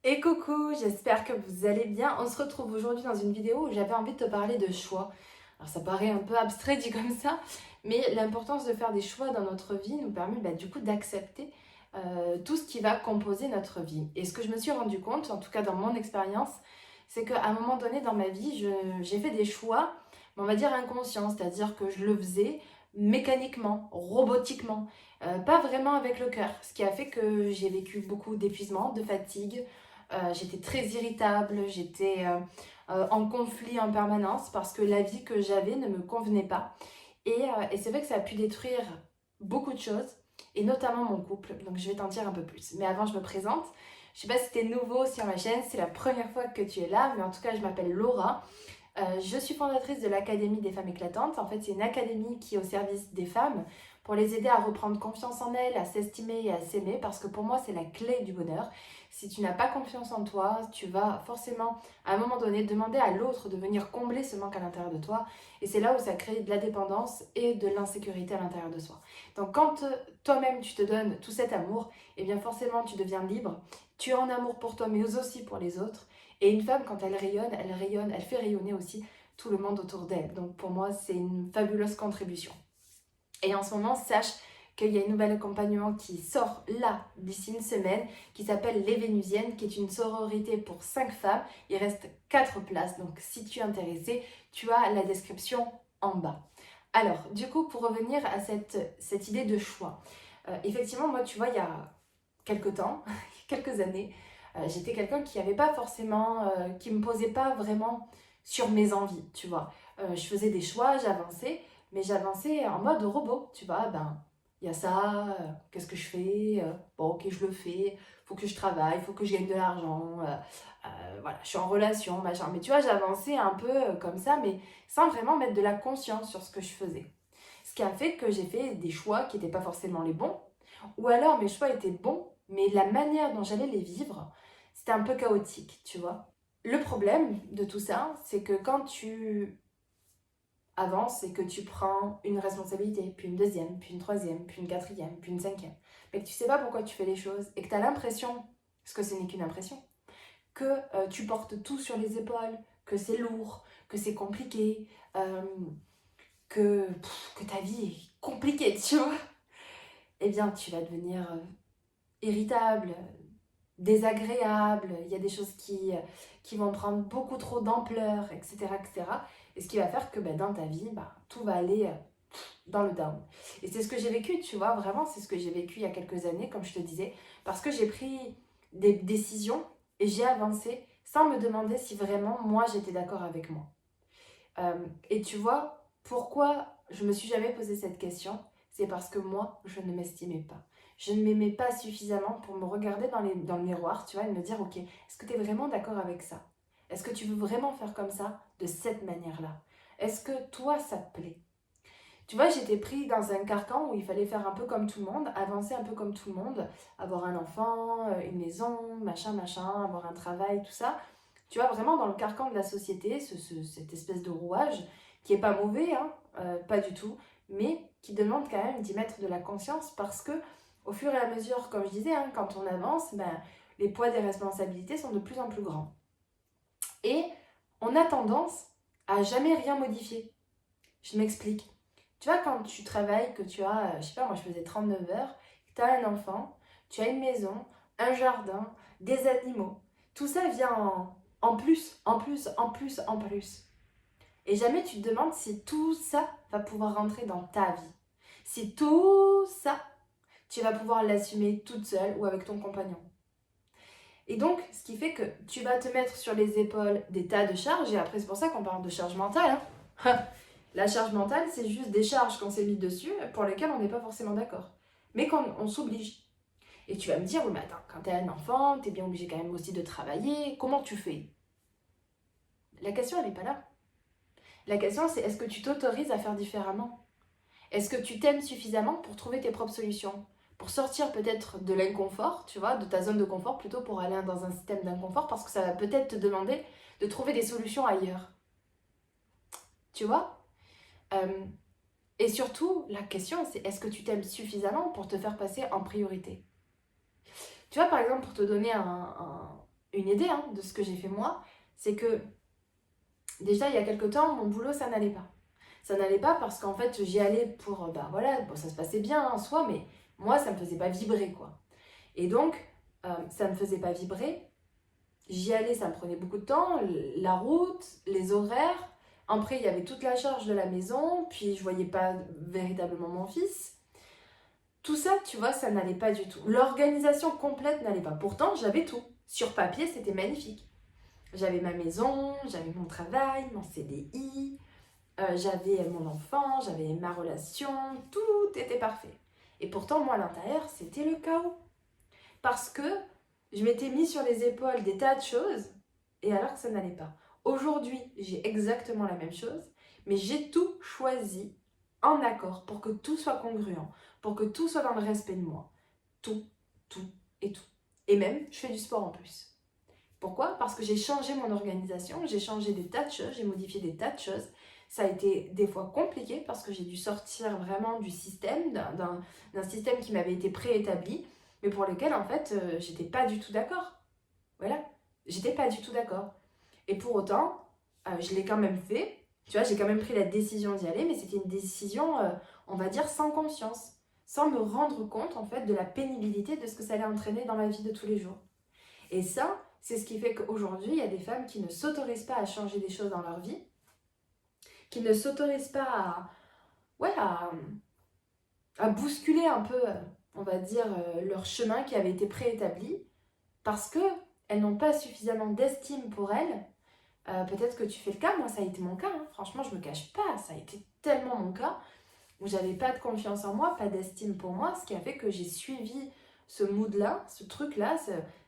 Et coucou, j'espère que vous allez bien. On se retrouve aujourd'hui dans une vidéo où j'avais envie de te parler de choix. Alors ça paraît un peu abstrait dit comme ça, mais l'importance de faire des choix dans notre vie nous permet du coup d'accepter tout ce qui va composer notre vie. Et ce que je me suis rendu compte, en tout cas dans mon expérience, c'est qu'à un moment donné dans ma vie, j'ai fait des choix, on va dire inconscients, c'est-à-dire que je le faisais mécaniquement, robotiquement, pas vraiment avec le cœur, ce qui a fait que j'ai vécu beaucoup d'épuisement, de fatigue. J'étais très irritable, j'étais en conflit en permanence parce que la vie que j'avais ne me convenait pas. Et c'est vrai que ça a pu détruire beaucoup de choses, et notamment mon couple. Donc je vais t'en dire un peu plus. Mais avant, je me présente. Je sais pas si tu es nouveau sur ma chaîne, c'est la première fois que tu es là, mais en tout cas, je m'appelle Laura. Je suis fondatrice de l'Académie des femmes éclatantes. En fait, c'est une académie qui est au service des femmes pour les aider à reprendre confiance en elles, à s'estimer et à s'aimer, parce que pour moi, c'est la clé du bonheur. Si tu n'as pas confiance en toi, tu vas forcément, à un moment donné, demander à l'autre de venir combler ce manque à l'intérieur de toi. Et c'est là où ça crée de la dépendance et de l'insécurité à l'intérieur de soi. Donc quand toi-même, tu te donnes tout cet amour, eh bien forcément, tu deviens libre. Tu es en amour pour toi, mais aussi pour les autres. Et une femme, quand elle rayonne, elle fait rayonner aussi tout le monde autour d'elle. Donc pour moi, c'est une fabuleuse contribution. Et en ce moment, sache qu'il y a un nouvel accompagnement qui sort là, d'ici une semaine, qui s'appelle Les Vénusiennes, qui est une sororité pour 5 femmes. Il reste 4 places, donc si tu es intéressé, tu as la description en bas. Alors, du coup, pour revenir à cette idée de choix, effectivement, moi, tu vois, il y a quelques temps, quelques années, j'étais quelqu'un qui avait pas forcément, qui me posait pas vraiment sur mes envies, tu vois. Je faisais des choix, j'avançais, mais j'avançais en mode robot, tu vois. Ben, il y a ça, qu'est-ce que je fais? Bon, ok, je le fais, faut que je travaille, faut que je gagne de l'argent, voilà, je suis en relation, machin. Mais tu vois, j'avançais un peu comme ça, mais sans vraiment mettre de la conscience sur ce que je faisais. Ce qui a fait que j'ai fait des choix qui n'étaient pas forcément les bons, ou alors mes choix étaient bons, mais la manière dont j'allais les vivre, c'était un peu chaotique, tu vois. Le problème de tout ça, c'est que quand tu avances et que tu prends une responsabilité, puis une deuxième, puis une troisième, puis une quatrième, puis une cinquième, mais que tu sais pas pourquoi tu fais les choses et que tu as l'impression, parce que ce n'est qu'une impression, que tu portes tout sur les épaules, que c'est lourd, que c'est compliqué, que ta vie est compliquée, tu vois, eh bien tu vas devenir irritable, désagréable, il y a des choses qui vont prendre beaucoup trop d'ampleur, etc., etc. Et cetera. Et ce qui va faire que dans ta vie, tout va aller dans le down. Et c'est ce que j'ai vécu, tu vois, vraiment, c'est ce que j'ai vécu il y a quelques années, comme je te disais, parce que j'ai pris des décisions et j'ai avancé sans me demander si vraiment moi j'étais d'accord avec moi. Et tu vois, pourquoi je me suis jamais posé cette question? C'est parce que moi, je ne m'estimais pas. Je ne m'aimais pas suffisamment pour me regarder dans le miroir, tu vois, et me dire, ok, est-ce que tu es vraiment d'accord avec ça? Est-ce que tu veux vraiment faire comme ça, de cette manière-là? Est-ce que toi, ça te plaît? Tu vois, j'étais pris dans un carcan où il fallait faire un peu comme tout le monde, avancer un peu comme tout le monde, avoir un enfant, une maison, machin, machin, avoir un travail, tout ça. Tu vois, vraiment dans le carcan de la société, cette espèce de rouage qui est pas mauvais, hein, pas du tout, mais qui demande quand même d'y mettre de la conscience parce que au fur et à mesure, comme je disais, hein, quand on avance, les poids des responsabilités sont de plus en plus grands. Et on a tendance à jamais rien modifier. Je m'explique. Tu vois, quand tu travailles, que tu as, je sais pas, moi je faisais 39 heures, tu as un enfant, tu as une maison, un jardin, des animaux. Tout ça vient en plus, en plus, en plus, en plus. Et jamais tu te demandes si tout ça va pouvoir rentrer dans ta vie. Si tout ça, tu vas pouvoir l'assumer toute seule ou avec ton compagnon. Et donc, ce qui fait que tu vas te mettre sur les épaules des tas de charges, et après c'est pour ça qu'on parle de charge mentale. Hein. La charge mentale, c'est juste des charges qu'on s'est mis dessus pour lesquelles on n'est pas forcément d'accord. Mais quand on s'oblige. Et tu vas me dire, oui mais attends, quand t'es un enfant, t'es bien obligé quand même aussi de travailler, comment tu fais? La question, elle n'est pas là. La question, c'est est-ce que tu t'autorises à faire différemment? Est-ce que tu t'aimes suffisamment pour trouver tes propres solutions? Pour sortir peut-être de l'inconfort, tu vois, de ta zone de confort, plutôt pour aller dans un système d'inconfort, parce que ça va peut-être te demander de trouver des solutions ailleurs. Tu vois? Euh, et surtout, la question, c'est est-ce que tu t'aimes suffisamment pour te faire passer en priorité? Tu vois, par exemple, pour te donner une idée hein, de ce que j'ai fait moi, c'est que déjà il y a quelque temps, mon boulot ça n'allait pas. Ça n'allait pas parce qu'en fait j'y allais pour, bah voilà, bon, ça se passait bien en soi, mais moi ça me faisait pas vibrer quoi. Et donc ça me faisait pas vibrer, j'y allais, ça me prenait beaucoup de temps, la route, les horaires. Après, il y avait toute la charge de la maison, puis je voyais pas véritablement mon fils. Tout ça, tu vois, ça n'allait pas du tout. L'organisation complète n'allait pas. Pourtant, j'avais tout. Sur papier, c'était magnifique. J'avais ma maison, j'avais mon travail, mon CDI, j'avais mon enfant, j'avais ma relation, tout était parfait. Et pourtant, moi, à l'intérieur, c'était le chaos. Parce que je m'étais mis sur les épaules des tas de choses, et alors que ça n'allait pas. Aujourd'hui, j'ai exactement la même chose, mais j'ai tout choisi en accord pour que tout soit congruent, pour que tout soit dans le respect de moi. Tout, tout et tout. Et même, je fais du sport en plus. Pourquoi? Parce que j'ai changé mon organisation, j'ai changé des tas de choses, j'ai modifié des tas de choses. Ça a été des fois compliqué parce que j'ai dû sortir vraiment du système, d'un système qui m'avait été préétabli, mais pour lequel en fait j'étais pas du tout d'accord. Voilà, j'étais pas du tout d'accord. Et pour autant, je l'ai quand même fait. Tu vois, j'ai quand même pris la décision d'y aller, mais c'était une décision, on va dire, sans conscience, sans me rendre compte en fait de la pénibilité de ce que ça allait entraîner dans ma vie de tous les jours. Et ça, c'est ce qui fait qu'aujourd'hui, il y a des femmes qui ne s'autorisent pas à changer des choses dans leur vie, qui ne s'autorisent pas ouais, à bousculer un peu, on va dire, leur chemin qui avait été préétabli, parce qu'elles n'ont pas suffisamment d'estime pour elles. Peut-être que tu fais le cas, moi ça a été mon cas, hein. Franchement je me cache pas, ça a été tellement mon cas, où j'avais pas de confiance en moi, pas d'estime pour moi, ce qui a fait que j'ai suivi ce mood-là, ce truc-là,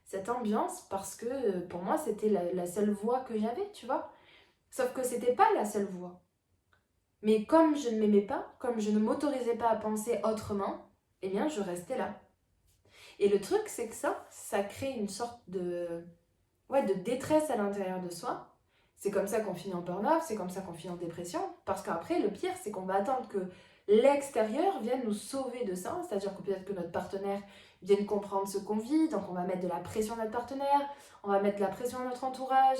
cette ambiance, parce que pour moi c'était la seule voie que j'avais, tu vois. Sauf que c'était pas la seule voie. Mais comme je ne m'aimais pas, comme je ne m'autorisais pas à penser autrement, eh bien je restais là. Et le truc c'est que ça crée une sorte ouais, de détresse à l'intérieur de soi. C'est comme ça qu'on finit en burn-out, c'est comme ça qu'on finit en dépression. Parce qu'après, le pire, c'est qu'on va attendre que l'extérieur vienne nous sauver de ça. C'est-à-dire que peut-être que notre partenaire vienne comprendre ce qu'on vit. Donc on va mettre de la pression à notre partenaire, on va mettre de la pression à notre entourage.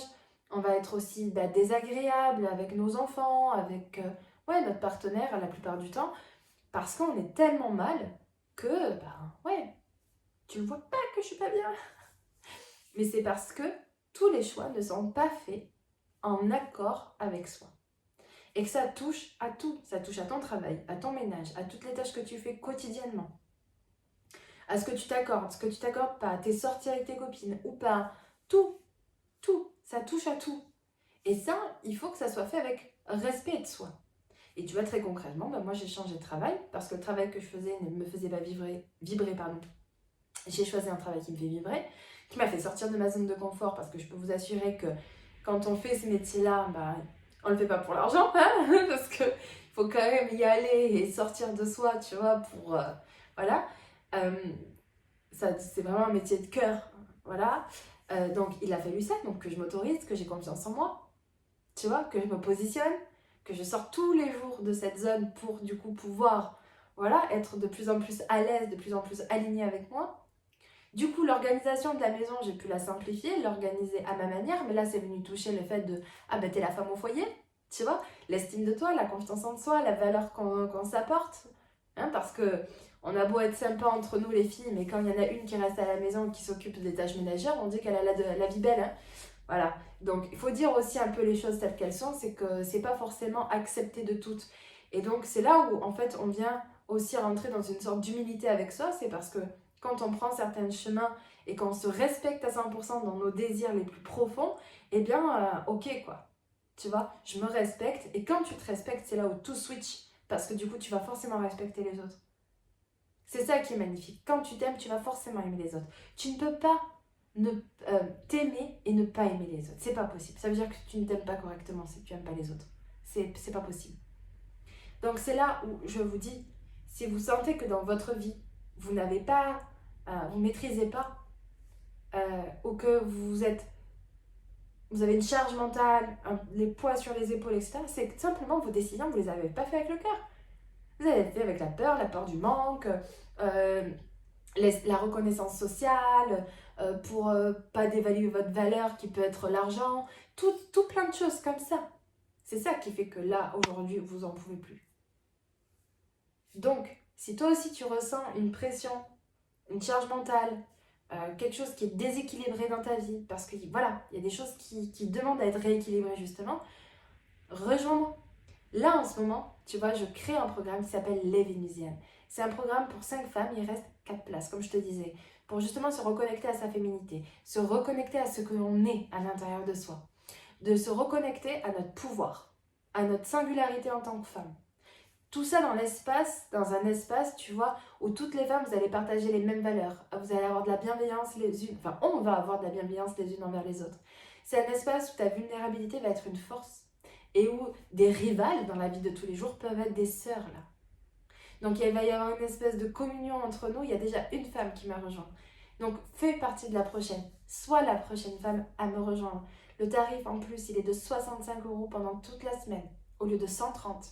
On va être aussi désagréable avec nos enfants, avec ouais, notre partenaire la plupart du temps. Parce qu'on est tellement mal que, ouais, tu ne vois pas que je suis pas bien. Mais c'est parce que tous les choix ne sont pas faits en accord avec soi. Et que ça touche à tout. Ça touche à ton travail, à ton ménage, à toutes les tâches que tu fais quotidiennement. À ce que tu t'accordes, ce que tu t'accordes pas, tes sorties avec tes copines ou pas. Tout, tout. Ça touche à tout. Et ça, il faut que ça soit fait avec respect de soi. Et tu vois, très concrètement, moi j'ai changé de travail parce que le travail que je faisais ne me faisait pas vibrer. J'ai choisi un travail qui me fait vibrer, qui m'a fait sortir de ma zone de confort parce que je peux vous assurer que quand on fait ce métier-là, on le fait pas pour l'argent, hein, parce qu'il faut quand même y aller et sortir de soi, tu vois, pour... voilà. C'est vraiment un métier de cœur, voilà. Donc il a fallu ça, donc que je m'autorise, que j'ai confiance en moi, tu vois, que je me positionne, que je sors tous les jours de cette zone pour du coup pouvoir, voilà, être de plus en plus à l'aise, de plus en plus alignée avec moi. Du coup, l'organisation de la maison, j'ai pu la simplifier, l'organiser à ma manière, mais là, c'est venu toucher le fait de « Ah, t'es la femme au foyer », tu vois, l'estime de toi, la confiance en soi, la valeur qu'on s'apporte, hein, parce que on a beau être sympa entre nous les filles, mais quand il y en a une qui reste à la maison, qui s'occupe des tâches ménagères, on dit qu'elle a la vie belle, hein. Voilà, donc il faut dire aussi un peu les choses telles qu'elles sont, c'est que c'est pas forcément accepté de toutes. Et donc c'est là où en fait on vient aussi rentrer dans une sorte d'humilité avec soi, c'est parce que quand on prend certains chemins et qu'on se respecte à 100% dans nos désirs les plus profonds, eh bien ok quoi, tu vois, je me respecte et quand tu te respectes c'est là où tout switch, parce que du coup tu vas forcément respecter les autres. C'est ça qui est magnifique, quand tu t'aimes tu vas forcément aimer les autres. Tu ne peux pas t'aimer et ne pas aimer les autres. C'est pas possible. Ça veut dire que tu ne t'aimes pas correctement si tu n'aimes pas les autres. C'est pas possible. Donc c'est là où je vous dis, si vous sentez que dans votre vie, vous n'avez pas, vous maîtrisez pas, ou que vous avez une charge mentale, les poids sur les épaules, etc., c'est que simplement vos décisions, vous les avez pas fait avec le cœur. Vous avez fait avec la peur du manque, la reconnaissance sociale, pour pas dévaluer votre valeur qui peut être l'argent, tout plein de choses comme ça. C'est ça qui fait que là, aujourd'hui, vous en pouvez plus. Donc, si toi aussi tu ressens une pression, une charge mentale, quelque chose qui est déséquilibré dans ta vie, parce que voilà, il y a des choses qui demandent à être rééquilibrées justement, rejoins-moi. Là en ce moment, tu vois, je crée un programme qui s'appelle Les Vénusiennes. C'est un programme pour 5 femmes, il reste 4 places, comme je te disais, pour justement se reconnecter à sa féminité, se reconnecter à ce que l'on est à l'intérieur de soi, de se reconnecter à notre pouvoir, à notre singularité en tant que femme. Tout ça dans l'espace, dans un espace, tu vois, où toutes les femmes, vous allez partager les mêmes valeurs. Vous allez avoir de la bienveillance les unes, enfin, on va avoir de la bienveillance les unes envers les autres. C'est un espace où ta vulnérabilité va être une force et où des rivales dans la vie de tous les jours peuvent être des sœurs, là. Donc, il va y avoir une espèce de communion entre nous. Il y a déjà une femme qui m'a rejoint. Donc, fais partie de la prochaine. Sois la prochaine femme à me rejoindre. Le tarif, en plus, il est de 65 € pendant toute la semaine, au lieu de 130.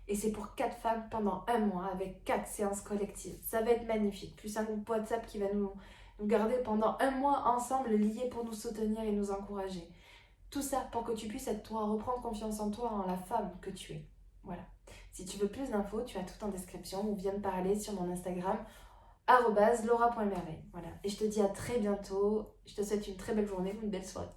Et c'est pour 4 femmes pendant un mois avec 4 séances collectives. Ça va être magnifique. Plus un groupe WhatsApp qui va nous garder pendant un mois ensemble, liés pour nous soutenir et nous encourager. Tout ça pour que tu puisses être toi, reprendre confiance en toi, en la femme que tu es. Voilà. Si tu veux plus d'infos, tu as tout en description ou viens me parler sur mon Instagram @laura.merveille. Voilà. Et je te dis à très bientôt. Je te souhaite une très belle journée ou une belle soirée.